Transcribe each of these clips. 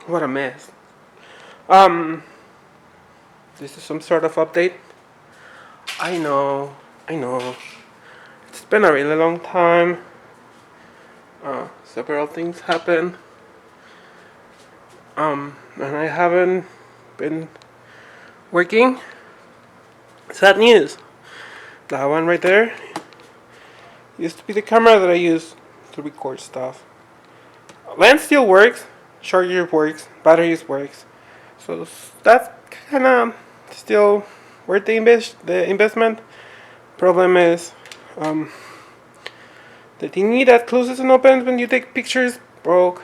What a mess. This is some sort of update. I know. It's been a really long time. Several things happened. And I haven't been working. Sad news. That one right there used to be the camera that I use to record stuff. Lens still works, charger works, batteries works. So that's kind of still worth the investment. Problem is, the thingy that closes and opens when you take pictures broke.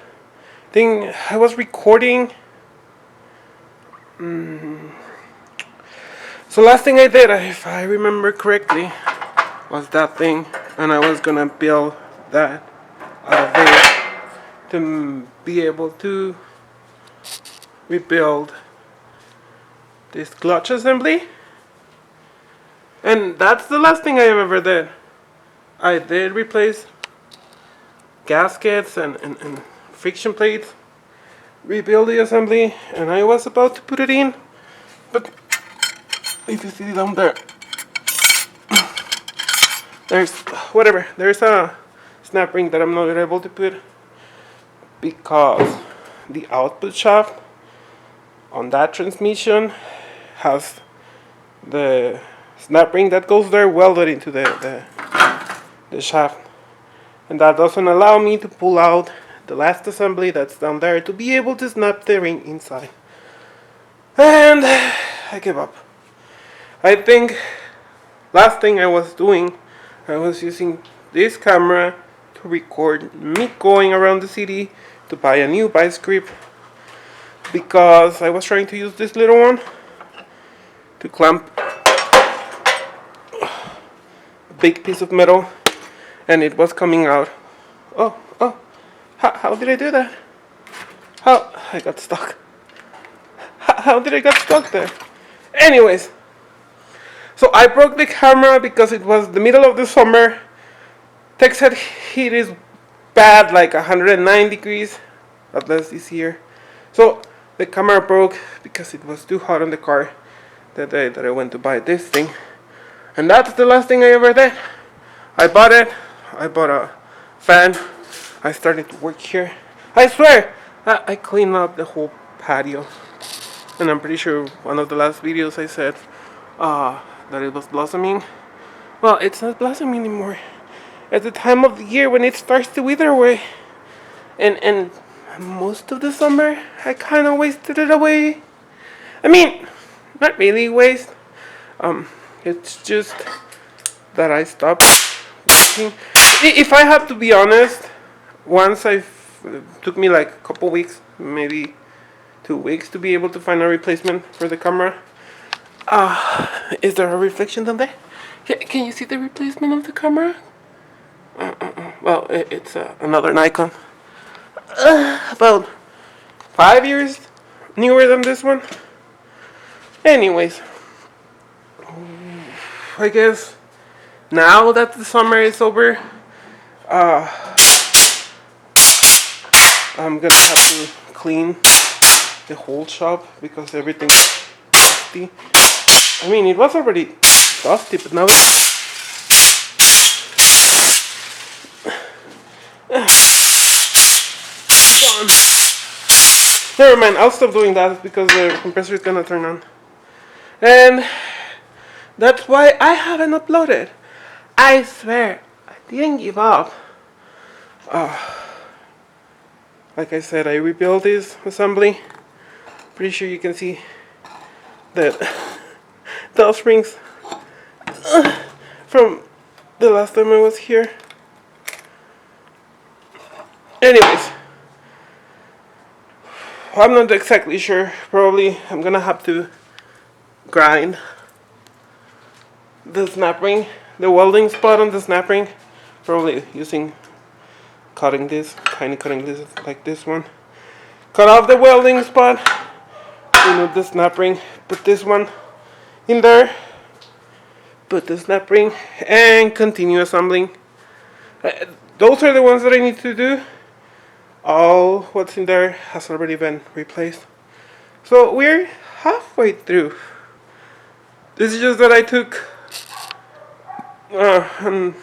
Thing I was recording. So last thing I did, if I remember correctly, was that thing, and I was gonna build that out of this to be able to rebuild this clutch assembly. And that's the last thing I ever did. I did replace gaskets and friction plates, rebuild the assembly, and I was about to put it in, but if you see down there, there's a snap ring that I'm not able to put because the output shaft on that transmission has the snap ring that goes there welded into the shaft, and that doesn't allow me to pull out the last assembly that's down there to be able to snap the ring inside. And I give up. I think last thing I was doing, I was using this camera to record me going around the city to buy a new vice grip, because I was trying to use this little one to clamp a big piece of metal, and it was coming out. How did I do that? How I got stuck. How did I get stuck there? Anyways, so I broke the camera because it was the middle of the summer. Texas heat is bad, like 109 degrees, at least this year. So the camera broke because it was too hot in the car that day that I went to buy this thing. And that's the last thing I ever did. I bought it. I bought a fan. I started to work here. I swear, I cleaned up the whole patio. And I'm pretty sure one of the last videos I said that it was blossoming. Well, it's not blossoming anymore. At the time of the year when it starts to wither away. And most of the summer, I kind of wasted it away. I mean, not really waste. It's just that I stopped working. If I have to be honest, once took me like a couple weeks, maybe 2 weeks to be able to find a replacement for the camera. Is there a reflection down there? Can you see the replacement of the camera? Well, it's another Nikon. About 5 years newer than this one. Anyways, I guess now that the summer is over, I'm gonna have to clean the whole shop because everything's dusty. I mean, it was already dusty, but now it's gone. Never mind, I'll stop doing that because the compressor is gonna turn on. And that's why I haven't uploaded. I swear, I didn't give up. Like I said, I rebuilt this assembly. Pretty sure you can see that those springs from the last time I was here. Anyways, I'm not exactly sure. Probably I'm gonna have to grind the snap ring, the welding spot on the snap ring. Probably using cutting this like this one. Cut off the welding spot, remove the snap ring, put this one in there, put the snap ring, and continue assembling. Those are the ones that I need to do. all what's in there has already been replaced. So we're halfway through. This is just that I took an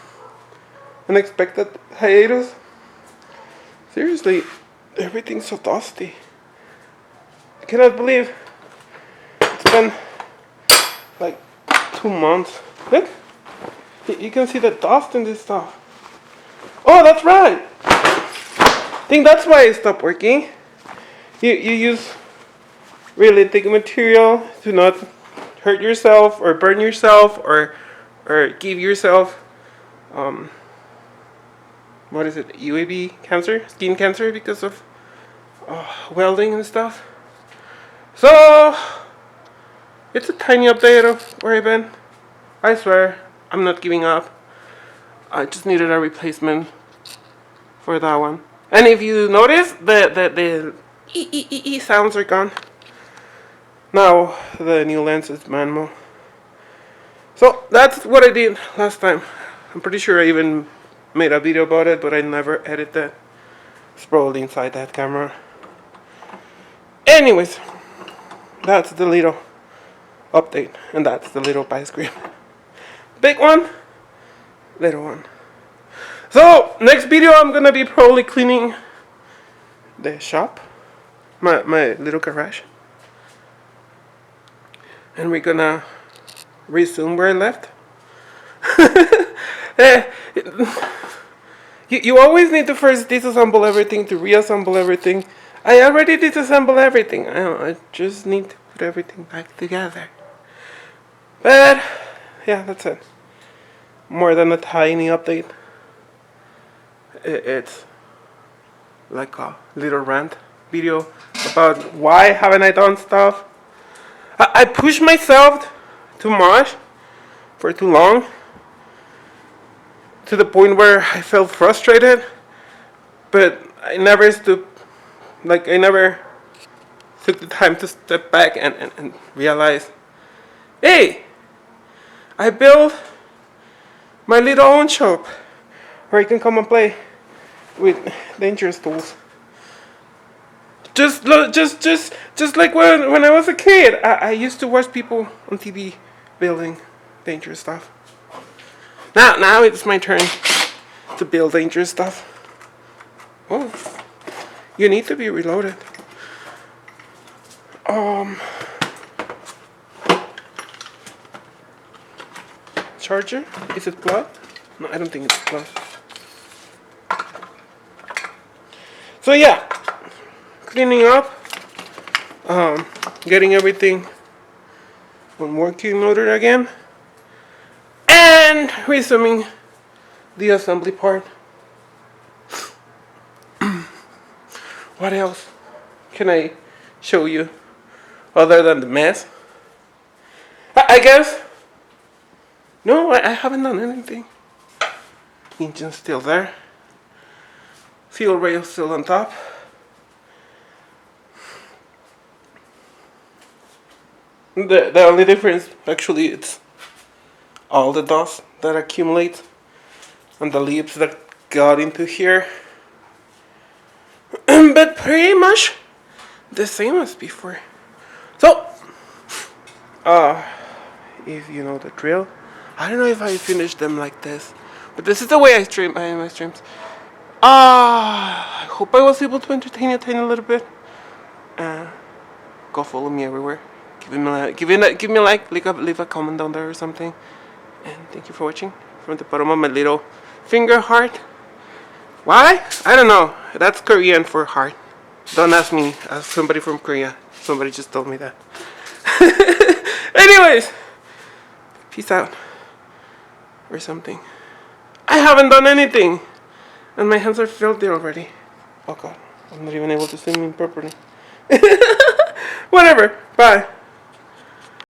unexpected hiatus. Seriously, everything's so dusty. I cannot believe it's been like 2 months. Look, you can see the dust in this stuff. Oh, that's right. I think that's why it stopped working. You use really thick material to not hurt yourself or burn yourself or give yourself what is it, UAB cancer, skin cancer because of welding and stuff. So it's a tiny update of where I've been. I swear I'm not giving up. I just needed a replacement for that one. And if you notice, the sounds are gone. Now the new lens is manual. So that's what I did last time. I'm pretty sure I even made a video about it, but I never edited that. It's probably inside that camera. Anyways, that's the little update, and that's the little ice cream. Big one, little one. So next video I'm gonna be probably cleaning the shop, my little garage, and we're gonna resume where I left. You always need to first disassemble everything to reassemble everything. I already disassembled everything. I just need to put everything back together. But yeah, that's it. More than a tiny update. It's like a little rant video about why haven't I done stuff. I pushed myself too much for too long, to the point where I felt frustrated, but I never I never took the time to step back and realize, hey, I built my little own shop where I can come and play with dangerous tools. Just like when I was a kid, I used to watch people on TV building dangerous stuff. Now it's my turn to build dangerous stuff. Oh, you need to be reloaded. Charger? Is it plugged? No, I don't think it's plugged. So yeah, cleaning up, getting everything on working order again, and resuming the assembly part. What else can I show you other than the mess? I guess. No, I haven't done anything. Engine's still there. Fuel rail still on top. The only difference, actually, it's all the dust that accumulates and the leaves that got into here. But pretty much the same as before. So, if you know the drill, I don't know if I finished them like this, but this is the way I stream my streams. I hope I was able to entertain you a little bit. Go follow me everywhere. Give me a like, leave a comment down there or something. And thank you for watching. From the bottom of my little finger heart. Why? I don't know. That's Korean for heart. Don't ask me. Ask somebody from Korea. Somebody just told me that. Anyways, peace out. Or something. I haven't done anything. And my hands are filthy already. Oh god. I'm not even able to swim in properly. Whatever. Bye.